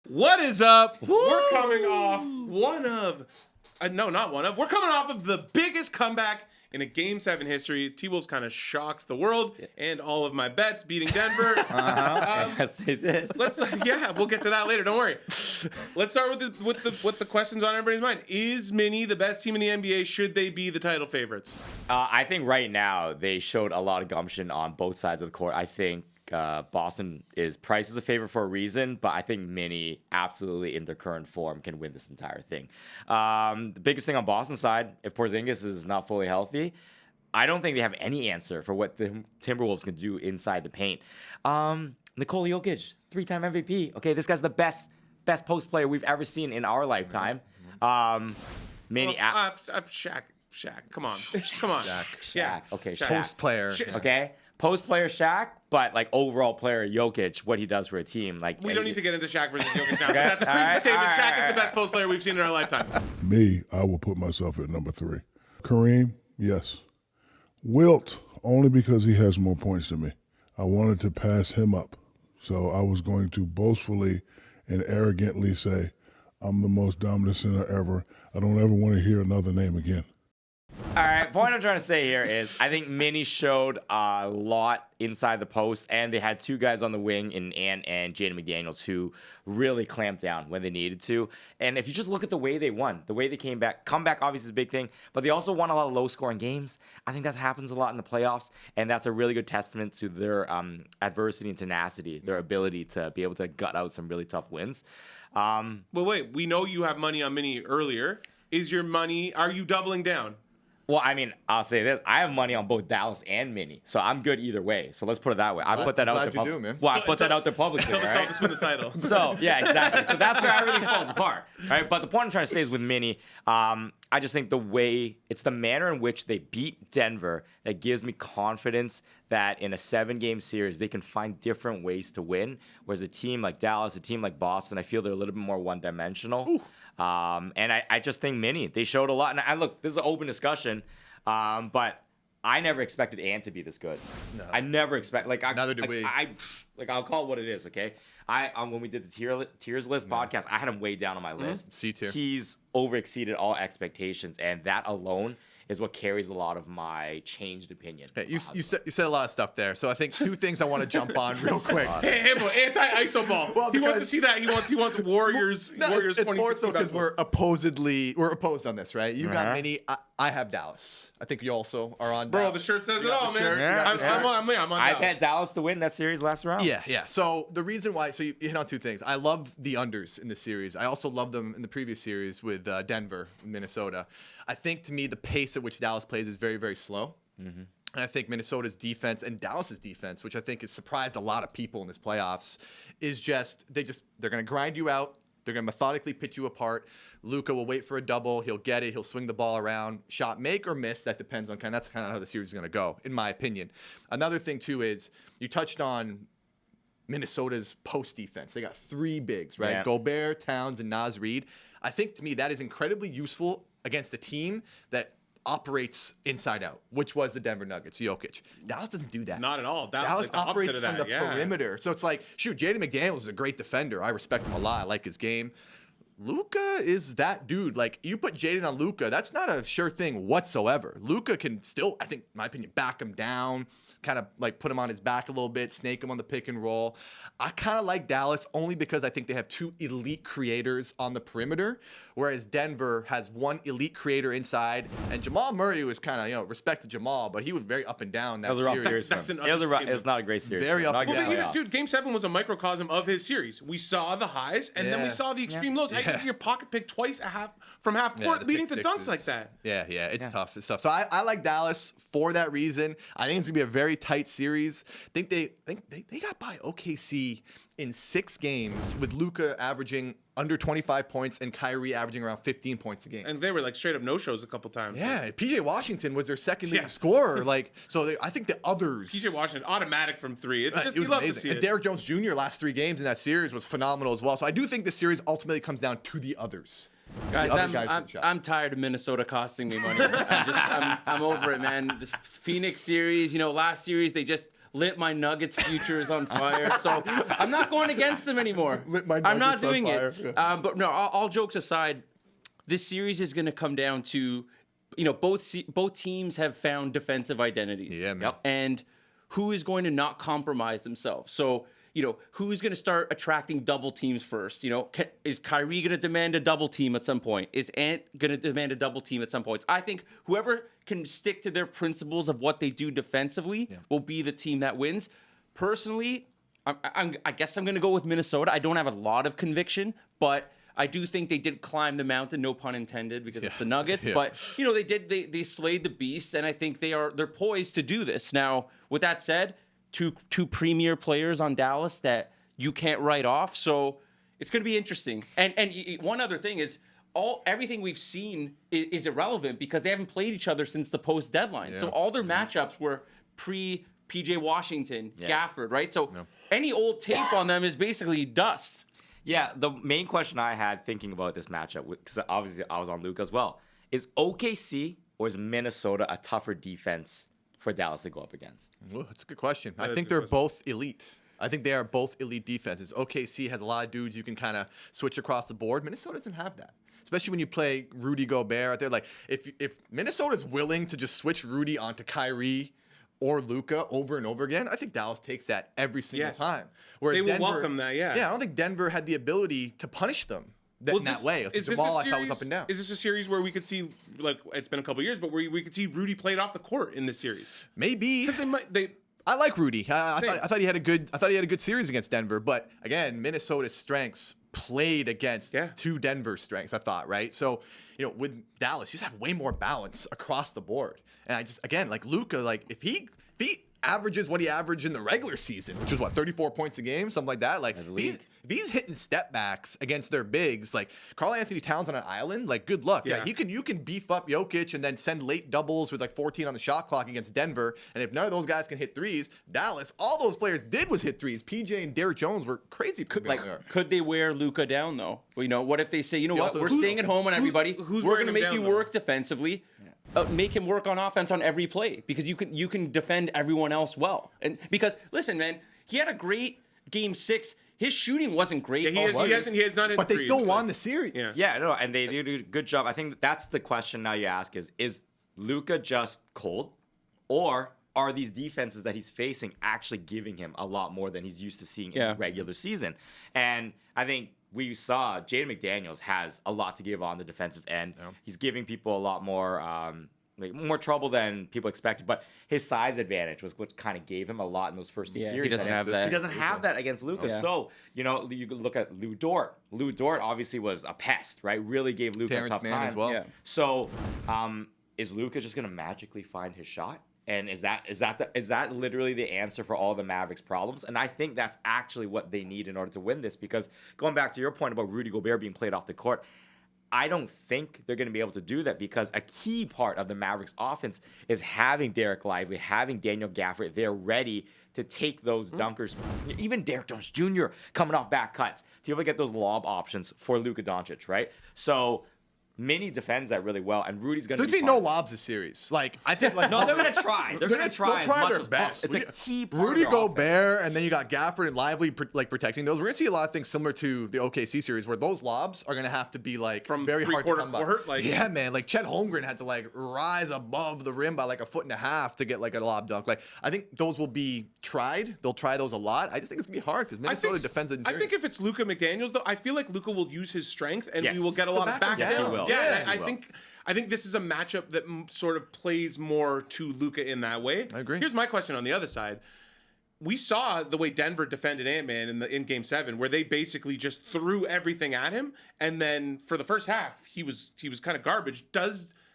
What is up? Woo! We're coming off We're coming off of the biggest comeback in a Game 7 history. T-Wolves kind of shocked the world and all of my bets, beating Denver. Yes, they did. We'll get to that later. Don't worry. Let's start with the questions on everybody's mind. Is Mini the best team in the NBA? Should they be the title favorites? I think right now they showed a lot of gumption on both sides of the court. I think Boston is priced as a favorite for a reason, but I think Mini absolutely in their current form can win this entire thing. The biggest thing on Boston's side, if Porzingis is not fully healthy, I don't think they have any answer for what the Timberwolves can do inside the paint. Nikola Jokic, 3-time MVP. Okay, this guy's the best post player we've ever seen in our lifetime. Mini, Shaq. Come on. Shaq. Yeah. Okay, Shaq. Post player. Okay. Post player Shaq, but like overall player Jokic, what he does for a team. Like we don't need to get into Shaq versus Jokic now. Okay. That's a crazy statement. Shaq is the best post player we've seen in our lifetime. Me, I will put myself at number 3. Kareem, yes. Wilt, only because he has more points than me. I wanted to pass him up. So I was going to boastfully and arrogantly say, I'm the most dominant center ever. I don't ever want to hear another name again. All right, point I'm trying to say here is I think Mini showed a lot inside the post, and they had two guys on the wing in Ant and Jaden McDaniels who really clamped down when they needed to. And if you just look at the way they won, the way they came back, comeback obviously is a big thing, but they also won a lot of low-scoring games. I think that happens a lot in the playoffs, and that's a really good testament to their adversity and tenacity, their ability to be able to gut out some really tough wins. Well, wait, we know you have money on Mini earlier. Are you doubling down? Well, I mean, I'll say this. I have money on both Dallas and Mini, so I'm good either way. So let's put it that way. I put that out there publicly. Well, I put that out there publicly, until the Celtics win the title. So, yeah, exactly. So that's where everything falls apart, right? But the point I'm trying to say is with Mini, I just think it's the manner in which they beat Denver that gives me confidence that in a 7-game series, they can find different ways to win. Whereas a team like Dallas, a team like Boston, I feel they're a little bit more one-dimensional. And I just think Mini, they showed a lot. And look, this is an open discussion, but I never expected Ant to be this good. No. I never expect neither did we. I'll call it what it is, okay? When we did the tiers list podcast, I had him way down on my list. C tier. He's over-exceeded all expectations, and that alone is what carries a lot of my changed opinion. Hey, you said a lot of stuff there, so I think two things I want to jump on real quick. Hey, anti-ISO ball. Well, he wants to see that. He wants Warriors. Warriors. It's more so because we're opposed on this, right? You got Mini. I have Dallas. I think you also are on. Bro, Dallas. the shirt says it all, man. I'm on Dallas. I bet Dallas to win that series last round. Yeah. So the reason why, so you hit on two things. I love the unders in the series. I also love them in the previous series with Denver, Minnesota. I think to me the pace at which Dallas plays is very, very slow. Mm-hmm. And I think Minnesota's defense and Dallas's defense, which I think has surprised a lot of people in this playoffs, is they're going to grind you out. They're going to methodically pitch you apart. Luka will wait for a double. He'll get it. He'll swing the ball around. Shot make or miss. That depends on that's kind of how the series is going to go, in my opinion. Another thing, too, is you touched on Minnesota's post defense. They got 3 bigs, right? Yeah. Gobert, Towns, and Naz Reid. I think, to me, that is incredibly useful against a team that operates inside out, which was the Denver Nuggets, Jokic. Dallas doesn't do that. Not at all. Dallas operates from the perimeter. So it's like, shoot, Jaden McDaniels is a great defender. I respect him a lot. I like his game. Luka is that dude. Like, you put Jaden on Luka, that's not a sure thing whatsoever. Luka can still, I think, in my opinion, back him down, kind of like put him on his back a little bit, snake him on the pick and roll. I kind of like Dallas only because I think they have 2 elite creators on the perimeter, whereas Denver has 1 elite creator inside. And Jamal Murray was kind of, respect to Jamal, but he was very up and down that series. It was not a great series. Very up and down. Dude, Game 7 was a microcosm of his series. We saw the highs, and then we saw the extreme lows. I get your pocket pick twice from half court, leading to dunks like that. Yeah, it's tough. It's tough. So I like Dallas for that reason. I think it's gonna be a very tight series. I think they got by OKC in 6 games with Luka averaging under 25 points and Kyrie averaging around 15 points a game. And they were like straight up no-shows a couple times. Yeah, PJ Washington was their second leading scorer. I think the others. PJ Washington, automatic from 3. It was amazing. And Derrick Jones Jr. last 3 games in that series was phenomenal as well. So I do think the series ultimately comes down to the others. Guys, I'm tired of Minnesota costing me money. I'm over it, man. This Phoenix series, last series they just lit my Nuggets futures on fire. So I'm not going against them anymore. I'm not doing it. Yeah. But no, all jokes aside, this series is going to come down to, both teams have found defensive identities. Yeah, man. And who is going to not compromise themselves? So, who's going to start attracting double teams first? Is Kyrie going to demand a double team at some point? Is Ant going to demand a double team at some points? I think whoever can stick to their principles of what they do defensively will be the team that wins. Personally, I guess I'm going to go with Minnesota. I don't have a lot of conviction, but I do think they did climb the mountain, no pun intended, because it's the Nuggets. Yeah. But they slayed the beast, and I think they're poised to do this. Now, with that said, two premier players on Dallas that you can't write off, so it's going to be interesting. And one other thing is everything we've seen is irrelevant because they haven't played each other since the post deadline. Yeah. So all their matchups were pre PJ Washington, Gafford, right? So any old tape on them is basically dust. Yeah, the main question I had thinking about this matchup, because obviously I was on Luka as well, is OKC or is Minnesota a tougher defense for Dallas to go up against? Well, that's a good question. I think they're both elite. I think they are both elite defenses. OKC has a lot of dudes you can kind of switch across the board. Minnesota doesn't have that. Especially when you play Rudy Gobert out there. Like, if Minnesota's willing to just switch Rudy onto Kyrie or Luka over and over again, I think Dallas takes that every single time. Whereas they will welcome that, Yeah, I don't think Denver had the ability to punish them in that way. Jamal, I thought, was up and down. Is this a series where we could see, like, it's been a couple of years, but where we could see Rudy played off the court in this series? Maybe. I like Rudy. I thought he had a good series against Denver, but again, Minnesota's strengths played against two Denver strengths, I thought, right? So, with Dallas, you just have way more balance across the board. And I just, again, like Luka, like if he averages what he averaged in the regular season, which was 34 points a game, something like that. Like if he's hitting step backs against their bigs, like Karl Anthony Towns on an island, like good luck. Yeah, you can beef up Jokic and then send late doubles with like 14 on the shot clock against Denver. And if none of those guys can hit threes, Dallas, all those players did was hit threes. PJ and Derrick Jones were crazy. Could they wear Luka down though? What if they say, what, we're staying at home on everybody. We're going to make you work defensively. Make him work on offense on every play because you can defend everyone else well. And because listen, man, he had a great game 6. His shooting wasn't great. Yeah, he has not hit but they still won the series. Yeah, and they do a good job. I think that's the question now you ask is Luka just cold, or are these defenses that he's facing actually giving him a lot more than he's used to seeing in the regular season? And I think we saw Jaden McDaniels has a lot to give on the defensive end. Yeah. He's giving people a lot more more trouble than people expected, but his size advantage was what kind of gave him a lot in those first two series. He doesn't have that. He doesn't have that against Luka. Yeah. So, you could look at Lou Dort. Lou Dort obviously was a pest, right? Really gave Luka a tough time as well. Yeah. So, is Luka just going to magically find his shot? And is that literally the answer for all the Mavericks' problems? And I think that's actually what they need in order to win this. Because going back to your point about Rudy Gobert being played off the court, I don't think they're going to be able to do that because a key part of the Mavericks' offense is having Derek Lively, having Daniel Gafford. They're ready to take those dunkers. Even Derek Jones Jr. coming off back cuts to be able to get those lob options for Luka Doncic, right? So Minnie defends that really well, and Rudy's going to be There's been no lobs this series. Like, I think, like... No, they're going to try. They're going to try as much as possible. It's a key part Rudy Gobert, and then you got Gafford and Lively, protecting those. We're going to see a lot of things similar to the OKC series, where those lobs are going to have to be, like, from very hard to come by. Yeah, man. Like, Chet Holmgren had to, like, rise above the rim by, like, 1.5 feet to get, like, a lob dunk. Like, I think those will be tried. They'll try those a lot. I just think it's going to be hard, because Minnesota defends it. I think if it's Luka McDaniels, though, I feel like Luka will use his strength, and we will get a lot of back down. Yes, he will. Yeah, I think this is a matchup that sort of plays more to Luka in that way. I agree. Here's my question on the other side. We saw the way Denver defended Ant-Man in Game 7, where they basically just threw everything at him, and then for the first half, he was kind of garbage.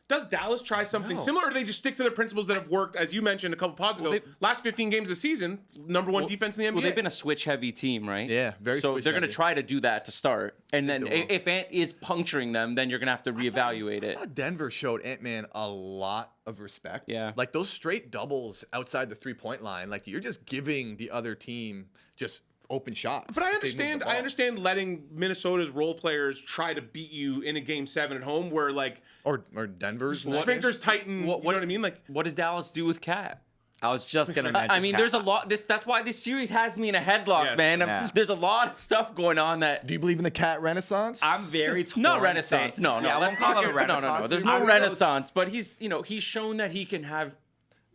Does Dallas try something similar, or do they just stick to their principles that have worked, as you mentioned a couple pods ago, last 15 games of the season, number one defense in the NBA? Well, they've been a switch-heavy team, right? Yeah, very So they're going to try to do that to start. And then if Ant is puncturing them, then you're going to have to reevaluate it. I thought Denver showed Ant-Man a lot of respect. Yeah. Like, those straight doubles outside the three-point line, like, you're just giving the other team just open shots. But I understand letting Minnesota's role players try to beat you in a Game 7 at home, where, like... Or Denver's... Sphincters tighten, you know what I mean? Like, what does Dallas do with Cat? I was just gonna mention. I mean, there's a lot. That's why this series has me in a headlock, Yes. man. Yeah. There's a lot of stuff going on that. Do you believe in the cat renaissance? I'm very torn. Not renaissance. No, Yeah, let's call not it a get, no. renaissance. There's I'm no so- renaissance, but he's shown that he can have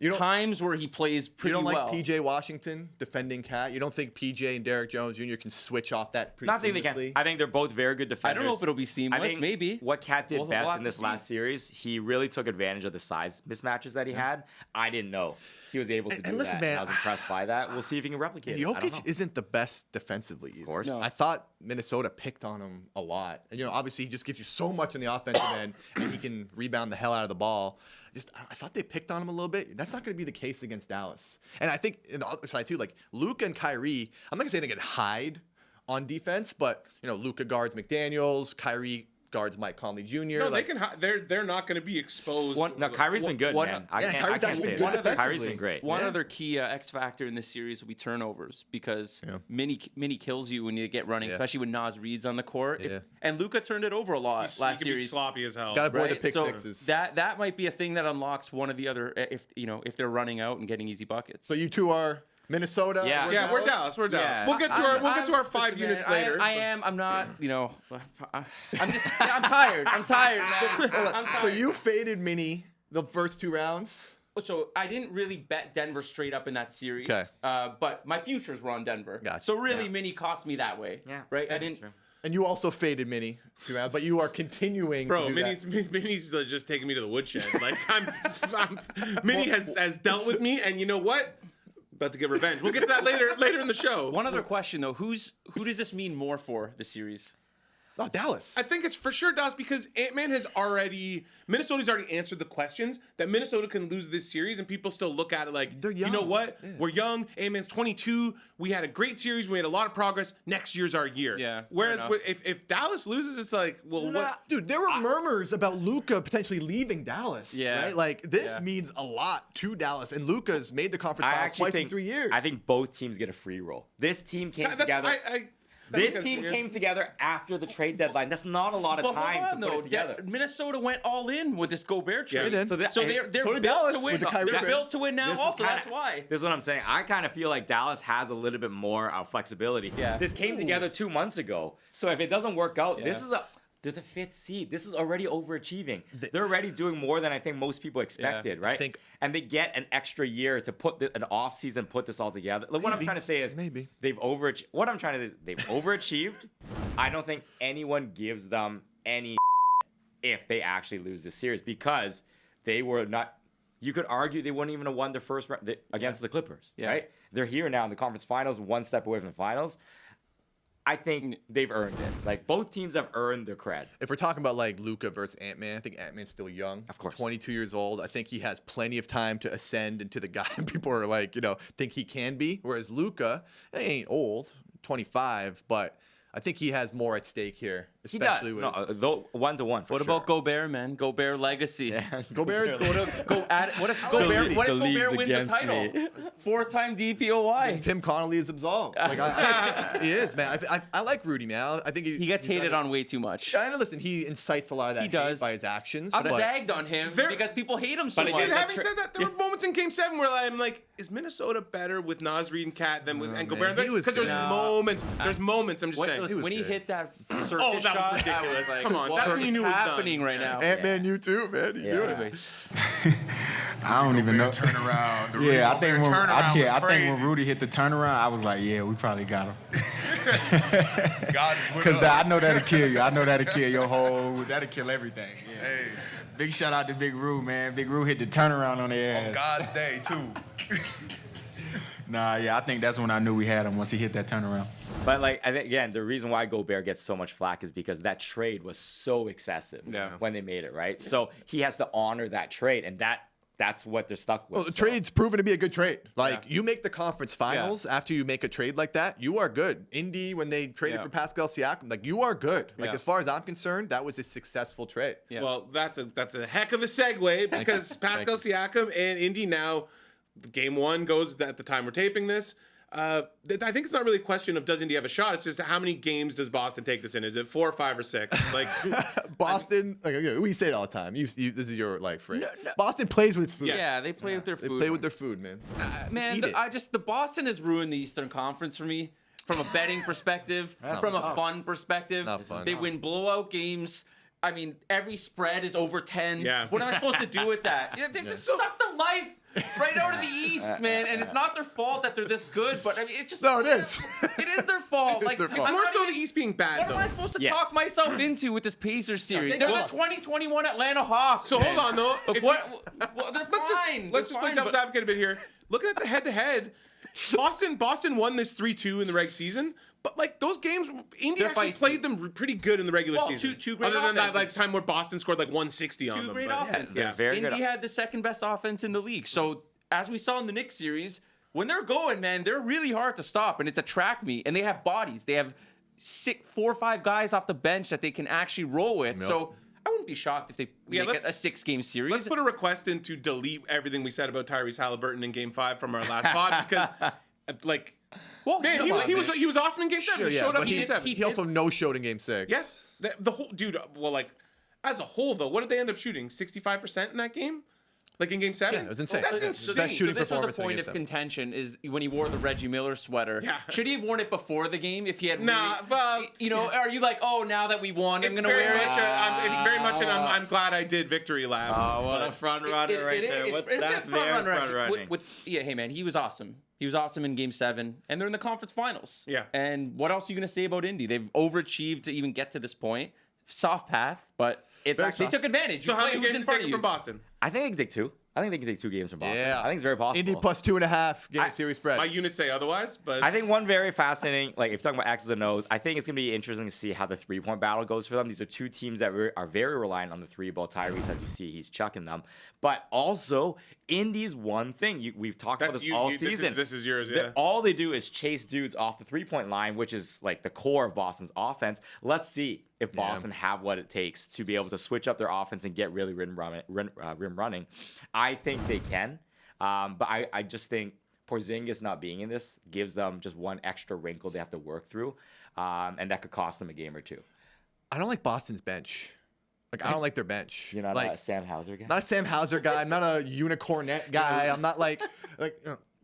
don't- times where he plays You pretty don't like well. PJ Washington defending Cat? You don't think PJ and Derrick Jones Jr. can switch off that pretty Not think they seamlessly? can. I think they're both very good I defenders. don't know if it'll be I seamless. think Maybe. what Cat did We'll best have in to this see. last series, he really took advantage of the size mismatches that he had. I didn't know he was able to do and listen, that. man, I was impressed by that. We'll see if he can replicate it. I don't Jokic know. isn't the best defensively either. Of course. No. I thought Minnesota picked on him a lot. And, obviously he just gives you so much on the offensive end, and he can rebound the hell out of the ball. I thought they picked on him a little bit. That's not going to be the case against Dallas. And I think in the other side too, like Luka and Kyrie, I'm not going to say they can hide on defense, but Luka guards McDaniels, Kyrie guards Mike Conley Jr. No, like, they can. They're not going to be exposed. No, Kyrie's been good, One- man. yeah, I Kyrie's can't actually say been good that. defensively. Kyrie's been great. One Yeah. other key X factor in this series will be turnovers because Yeah. Mini kills you when you get running, Yeah. especially when Nas Reed's on the court. Yeah. And Luka turned it over a lot He last can be series. sloppy as hell. Gotta avoid the Right? pick So sixes. that might be a thing that unlocks one of the other if they're running out and getting easy buckets. So you two are Minnesota. Yeah. Yeah, we're Dallas. We're Dallas. Yeah. We'll get to our 5 listen, units man, later. I'm not. I'm tired. I'm tired, man. I'm So tired. you faded Mini the first 2 rounds. So I didn't really bet Denver straight up in that series. 'Kay. But my futures were on Denver. Gotcha. So really, Yeah. Mini cost me that way. Yeah, Right. I that's didn't. true. And you also faded Mini 2 rounds, but you are continuing Bro, to do that. Minnie's just taking me to the woodshed. Like Minnie has dealt with me, and you know what? About to get revenge. We'll get to that later in the show. One other question though: who does this mean more for the series? Oh, Dallas. I think it's for sure Dallas because Minnesota's already answered the questions that Minnesota can lose this series, and people still look at it like, They're you know young. what? Yeah. We're young. Ant-Man's 22. We had a great series. We made a lot of progress. Next year's our year. Yeah, Whereas fair enough. if Dallas loses, it's like, well, what? Dude, there were murmurs about Luka potentially leaving Dallas. Yeah. Right? Like, this Yeah. means a lot to Dallas. And Luka's made the conference I finals actually twice think in 3 years. I think both teams get a free roll. This team came together. This team came together after the trade deadline. That's not a lot of But hold time on, to put though. it together. Minnesota went all in with this Gobert trade. They did. So they're So built did to Dallas win. with the Kyrie They're trade. built to win now. This is Also, kinda- that's why. This is what I'm saying. I kind of feel like Dallas has a little bit more flexibility. Yeah. This came together 2 months ago. So if it doesn't work out, Yeah. they're the 5th seed. This is already overachieving. They're already doing more than I think most people expected, right? think- and they get an extra year to put an off season, put this all together. Like, what I'm Maybe. trying to say is Maybe. they've overachieved. What I'm trying to say is they've overachieved. I don't think anyone gives them any if they actually lose this series because they were not. You could argue they wouldn't even have won the first round against the Clippers, Yeah. right? They're here now in the conference finals, one step away from the finals. I think they've earned it. Like, both teams have earned their cred. If we're talking about like Luka versus Ant-Man, I think Ant-Man's still young. Of course. 22 years old. I think he has plenty of time to ascend into the guy people are like, think he can be. Whereas Luka, he ain't old, 25, but I think he has more at stake here. He Especially does. with No, though 1-to-1 for What sure. about Gobert, man? Gobert legacy. Yeah. Gobert's What if Gobert? What if league's Gobert wins the against title? me. 4-time DPOY. Tim Connolly is absolved. Like, he is, man. I like Rudy, man. I think He gets he's hated done on way too much. I know. Listen, he incites a lot of that He hate does. by his actions. I've but zagged on him because people hate him so But much. again, Dude, having said that, there were moments in Game 7 where I'm like, is Minnesota better with Nas Reed and Cat than with and man, Gobert? he was Because there's good. moments. There's moments. I'm just When, saying. listen, was when he good. hit that circus Oh, that was shot, ridiculous. like, Come on, what that we is knew was done. happening right now? Ant-Man, you too, man. You doing it. Anyways, I don't even know. Turnaround. The Rudy Yeah, I think Gobert when turnaround was I think when crazy. Rudy hit the turnaround, I was like, yeah, we probably got him. God is with Cause us. I know that'll kill you. I know that'll kill your whole. That'll kill everything. Yeah. Hey, Big shout out to Big Rue, man. Big Rue hit the turnaround on their on ass. God's day too. Nah, yeah, I think that's when I knew we had him once he hit that turnaround. But, like, I think, again, the reason why Gobert gets so much flack is because that trade was so excessive when they made it, right? So he has to honor that trade, and that's what they're stuck with. Well, the So- trade's proven to be a good trade. Like, you make the conference finals after you make a trade like that, you are good. Indy, when they traded Yeah. for Pascal Siakam, like, you are good. Like, Yeah. as far as I'm concerned, that was a successful trade. Yeah. Well, that's a heck of a segue because Pascal Siakam and Indy now, Game 1 goes at the time we're taping this. I think it's not really a question of does Indy have a shot. It's just how many games does Boston take this in? Is it 4 or 5 or 6? Like Boston, we say it all the time. This is your phrase. Boston plays with its food. Yeah, they play with their They food. play with their food, man. Man, eat it. the Boston has ruined the Eastern Conference for me from a betting perspective, from a fun perspective. Not fun. They win blowout games. I mean, every spread is over 10. Yeah. What am I supposed to do with that? They just suck the life right out of the East, man. And it's not their fault that they're this good, but I mean, it just No, it is. It is their fault. It is Like their fault. I'm more not so even- the East being bad What though. am I supposed to Yes. talk myself into with this Pacers series? They're hold the 2021 Atlanta Hawks. So hold on though. Look, If well, they're fine. Let's just play devil's advocate a bit here. Looking at the head-to-head, Boston won this 3-2 in the reg season. But like those games, Indy They're actually feisty. played them pretty good in the regular Well, season. two great Other than that offenses. time where Boston scored like 160 on Two them. great but- offenses. Yeah. Very good. Indy had the second best offense in the league. So as we saw in the Knicks series, when they're going, man, they're really hard to stop, and it's a track meet. And they have bodies. They have 4 or 5 guys off the bench that they can actually roll with. Yep. So I wouldn't be shocked if they make it let's- a 6-game series. Let's put a request in to delete everything we said about Tyrese Halliburton in Game 5 from our last pod because, like, well, man, he was awesome in Game 7. He showed up but in Game 7. He also no-showed in Game 6. Yes, the whole dude. Well, like as a whole though, what did they end up shooting? 65% in that game, like in Game 7. Yeah, it was insane. That's So insane. that shooting this was a performance in point Game of 7. contention is when he wore the Reggie Miller sweater. Yeah. Should he have worn it before the game if he had Nah, really, well, you know, are you like, oh, now that we won, I'm It's going to very wear much. it? It's very much an. I'm glad I did victory lap. Oh, what a front runner right there. That's very front running. Yeah, hey man, he was awesome. He was awesome in Game 7, and they're in the conference finals. Yeah. And what else are you going to say about Indy? They've overachieved to even get to this point. Soft path, but It's they actually took advantage. So You how play many who's games in is front of taken you. from Boston? I think they can take 2. I think they can take 2 games from Boston. Yeah. I think it's very possible. Indy plus 2.5 game series spread. My units say otherwise, but I think one very fascinating, like if you're talking about X's and O's, I think it's going to be interesting to see how the 3-point battle goes for them. These are 2 teams that are very reliant on the 3 ball. Tyrese, as you see, he's chucking them. But also, Indy's one thing. We've talked about that's this all you. season. This is yours. Yeah. All they do is chase dudes off the 3-point line, which is like the core of Boston's offense. Let's see if Boston have what it takes to be able to switch up their offense and get really rim running. I think they can. But I just think Porzingis not being in this gives them just one extra wrinkle they have to work through. And that could cost them a game or 2. I don't like Boston's bench. Like, I don't like their bench. You're not like, a Sam Hauser guy? not a Sam Hauser guy. I'm not a unicornet guy. I'm not like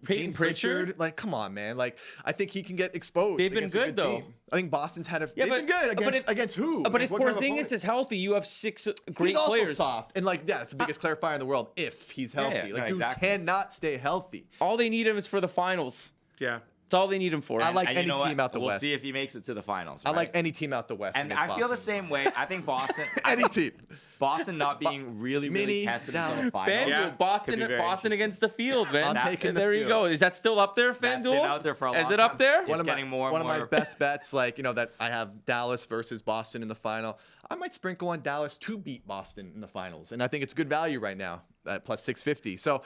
Peyton Pritchard? Like, come on, man. Like, I think he can get exposed. They've been against a good, though. team. I think Boston's had a. Yeah, they've been good against who? But if Against what kind of Porzingis opponent? is healthy, you have 6 great He's also players. soft and like that's the biggest clarifier in the world. If he's healthy, yeah, like no, dude exactly. cannot stay healthy. All they need him is for the finals. Yeah. That's all they need him for. I like And any you know team what? out the we'll West. see if he makes it to the finals. I Right? like any team out the West. And against I feel the Boston. same way. I think Boston. Any team. Boston not being really Mini tested down. until the finals. FanDuel, Yeah. Boston, Could be very Boston interesting. against the field, man. I'm taking the there you field. go. Is that still up there, That's FanDuel? been out there for a long Is it up time. there? It's One of getting more and my more. best bets, like that I have Dallas versus Boston in the final. I might sprinkle on Dallas to beat Boston in the finals, and I think it's good value right now at plus 650. So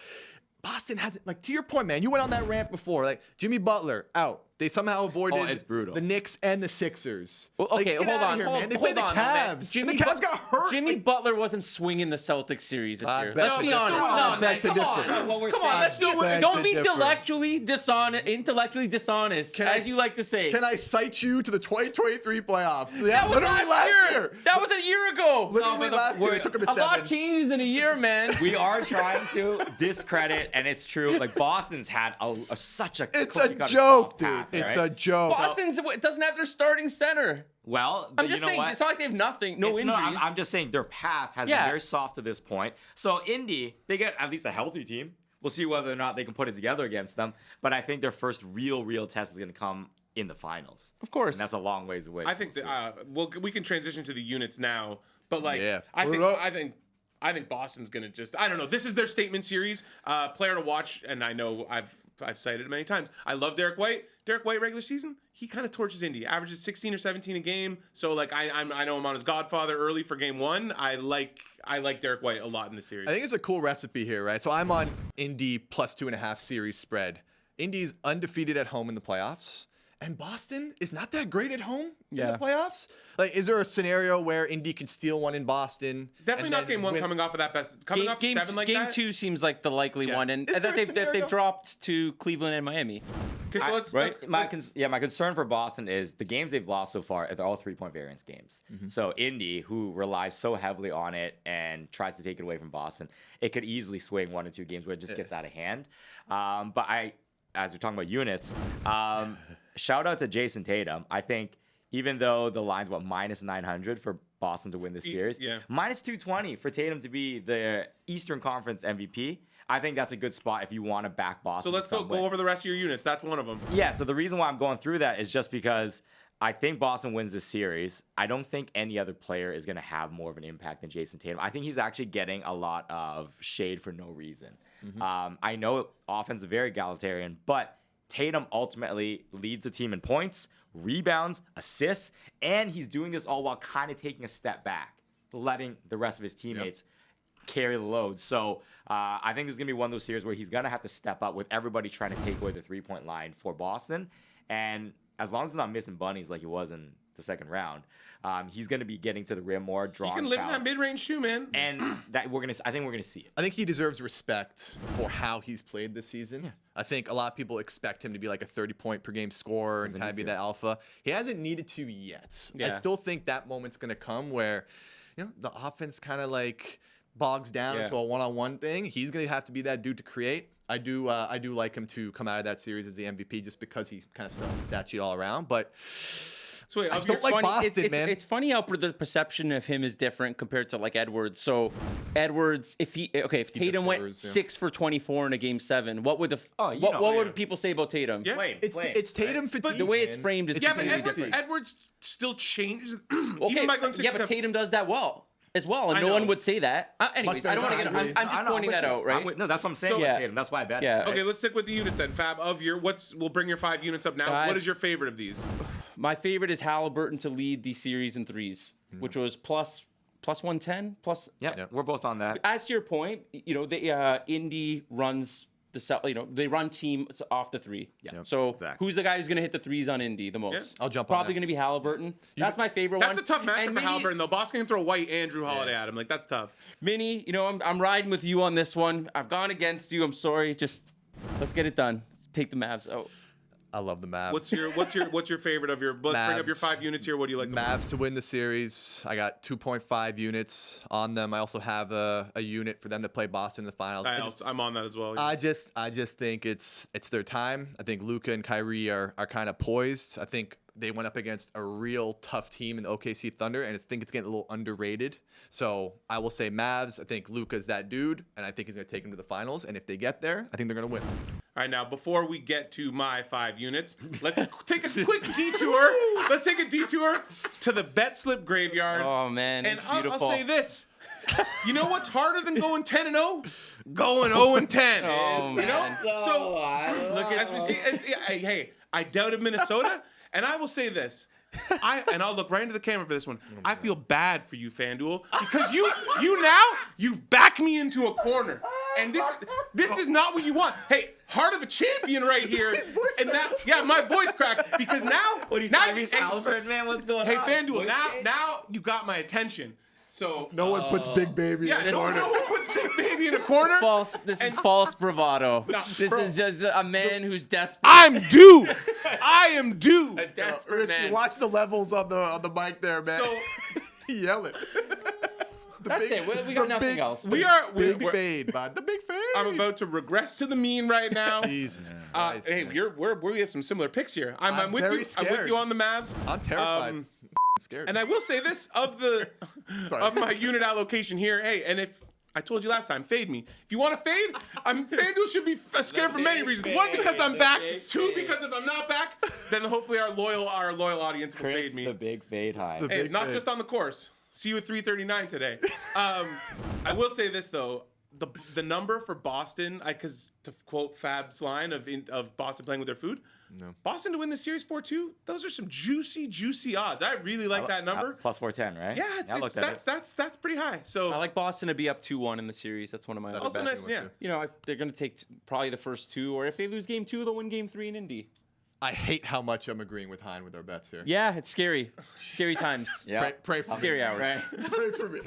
Boston hasn't, like, to your point, man. You went on that rant before, like Jimmy Butler out. They somehow avoided it's brutal. the Knicks and the Sixers. Well, Like, okay, get hold outta on. here, hold, man. They hold played the on, man. Cavs. Jimmy and the Cavs But- got hurt. Jimmy Butler wasn't swinging the Celtics series this I year. beg Let's to be differ. honest. I No, man, beg to come differ. on. What we're Come on, saying let's is- do beg it. Don't to be differ. intellectually dishonest, as you like to say. Can I cite you to the 2023 playoffs? Yeah, That was literally last year. That was a year ago. Literally but last year. They we're- took him to A lot 7. changes in a year, man. We are trying to discredit, and it's true. Like Boston's had such a It's a cookie-cutter joke, soft dude. path, It's right? a joke. Boston doesn't have their starting center. Well, but I'm just you know saying, what? it's not like they have nothing, no It's- injuries. I'm just saying their path has Yeah. been very soft to this point. So Indy, they get at least a healthy team. We'll see whether or not they can put it together against them. But I think their first real test is going to come in the finals. Of course. And that's a long ways away. I so think we'll that see. we can transition to the units now, but like Yeah. I Put think it up. I think Boston's gonna just I don't know. This is their statement series. Player to watch, and I know I've cited it many times. I love Derek White. Derek White regular season, he kind of torches Indy. Averages 16 or 17 a game. So like I know I'm on his godfather early for game 1. I like Derek White a lot in the series. I think it's a cool recipe here, right? So I'm on Indy plus 2.5 series spread. Indy's undefeated at home in the playoffs, And Boston is not that great at home in Yeah. the playoffs. Like, is there a scenario where Indy can steal one in Boston? Definitely and not then game one win- coming off of that best. Coming off game 7 like game that. 2 seems like the likely Yes. one, and Is that there a scenario? they've dropped to Cleveland and Miami. Okay, so let's, right? My concern for Boston is the games they've lost so far, they're all 3-point variance games. So Indy, who relies so heavily on it and tries to take it away from Boston, it could easily swing 1 or 2 games where it just gets out of hand. As we're talking about units, shout out to Jason Tatum. I think even though the line's minus 900 for Boston to win this series, yeah. minus 220 for Tatum to be the Eastern Conference MVP. I think that's a good spot if you want to back So Boston. let's go over the rest of your units. That's one of them. Yeah, so the reason why I'm going through that is just because I think Boston wins this series. I don't think any other player is going to have more of an impact than Jason Tatum. I think he's actually getting a lot of shade for no reason. I know offense is very egalitarian, but Tatum ultimately leads the team in points, rebounds, assists, and he's doing this all while kind of taking a step back, letting the rest of his teammates carry the load. So I think this is going to be one of those series where he's going to have to step up with everybody trying to take away the three-point line for Boston. And as long as he's not missing bunnies like he was in the second round, he's going to be getting to the rim more, You drawing can live in fouls. that mid-range too, man. And that I think we're going to see it. I think he deserves respect for how he's played this season. I think a lot of people expect him to be like a 30-point per game scorer and kind of be that alpha. He hasn't needed to yet. I Yeah. still think that moment's going to come where, the offense kind of like bogs down into a one-on-one thing. He's going to have to be that dude to create. I do like him to come out of that series as the MVP just because he kind of stuffs the stat sheet all around. But So wait, I of still your- like Boston, man. It's funny how the perception of him is different compared to like Edwards. So Edwards, if Tatum went defers, yeah. 6 for 24 in a game 7, what would what would people say about Tatum? Yeah. it's Tatum fatigue. The way it's man. framed is yeah, but completely Edwards, different. Edwards still changed. Okay, Even Michael and yeah, but Tatum does that well as well, and I no know. one would say that. Anyways, I don't want to get. I'm just pointing that out, right? No, that's what I'm saying. So- with Yeah. Tatum. That's why I bet. Yeah. it. Okay, let's stick with the units then. Fab, we'll bring your 5 units up now. What is your favorite of these? My favorite is Halliburton to lead the series in threes, which was plus 110 plus. Yep, we're both on that. As to your point, Indy runs they run team off the 3. Yeah. So Exactly. who's the guy who's going to hit the threes on Indy the most? Yeah. I'll jump on Probably that. going to be Halliburton. That's my favorite one. That's a tough matchup And for Halliburton, though. Boston can throw White and Drew Holiday at him. Like, that's tough. Minnie, I'm riding with you on this one. I've gone against you. I'm sorry. Just let's get it done. Take the Mavs out. I love the Mavs. What's your favorite of your? Let's bring up your Mavs. 5 units here. What do you like? the most? Mavs to win the series. I got 2.5 units on them. I also have a unit for them to play Boston in the finals. I'm on that as well. I just think it's their time. I think Luka and Kyrie are kind of poised. I think they went up against a real tough team in the OKC Thunder, and I think it's getting a little underrated. So I will say Mavs. I think Luka's that dude, and I think he's going to take them to the finals. And if they get there, I think they're going to win. All right, now before we get to my 5 units, let's take a quick detour. Let's take a detour to the bet slip graveyard. Oh man, and it's I'll beautiful. say this. You know what's harder than going 10-0? Going 0-10. Oh, You know? man. So Look at as we see, hey, I doubted Minnesota, and I will say this. I'll look right into the camera for this one. I feel bad for you, FanDuel, because you've backed me into a corner. And this is not what you want. Hey, heart of a champion right here. And that's my voice cracked because now Halliburton, man, what's going hey on? FanDuel, now you got my attention. So No one puts Big Baby in the no corner. one puts Big Baby in a corner. False. This is false bravado. This bro. is just a man who's desperate. I'm due. I am due. A desperate Risky, man. watch the levels on the mic there, man. So Yell it. That's it. We got nothing else. Big we're fade, bud. The big fade. I'm about to regress to the mean right now. Jesus Christ. Hey, man. we have some similar picks here. I'm with very you. I'm with scared. you on the Mavs. I'm terrified. Scared. And I will say this of my unit allocation here. Hey, and if I told you last time, fade me. If you want to fade, FanDuel should be scared for many reasons. One, because I'm back. Two, because if I'm not back, then hopefully our loyal audience will Chris, fade me. the big fade high. Hey, big not fade. just on the course. See you at 3:39 today. I will say this though. The number for Boston, because to quote Fab's line of Boston playing with their food, Boston to win the series 4-2. Those are some juicy odds. I really like that number. Plus 410, right? Yeah, that's pretty high. So I like Boston to be up 2-1 in the series. That's one of my other also bets. nice, yeah. They're going to take probably the first 2, or if they lose game 2, they'll win game 3 in Indy. I hate how much I'm agreeing with Hein with our bets here. Yeah, it's scary. Scary times. Yeah. Pray for Scary me. hours. Pray for me.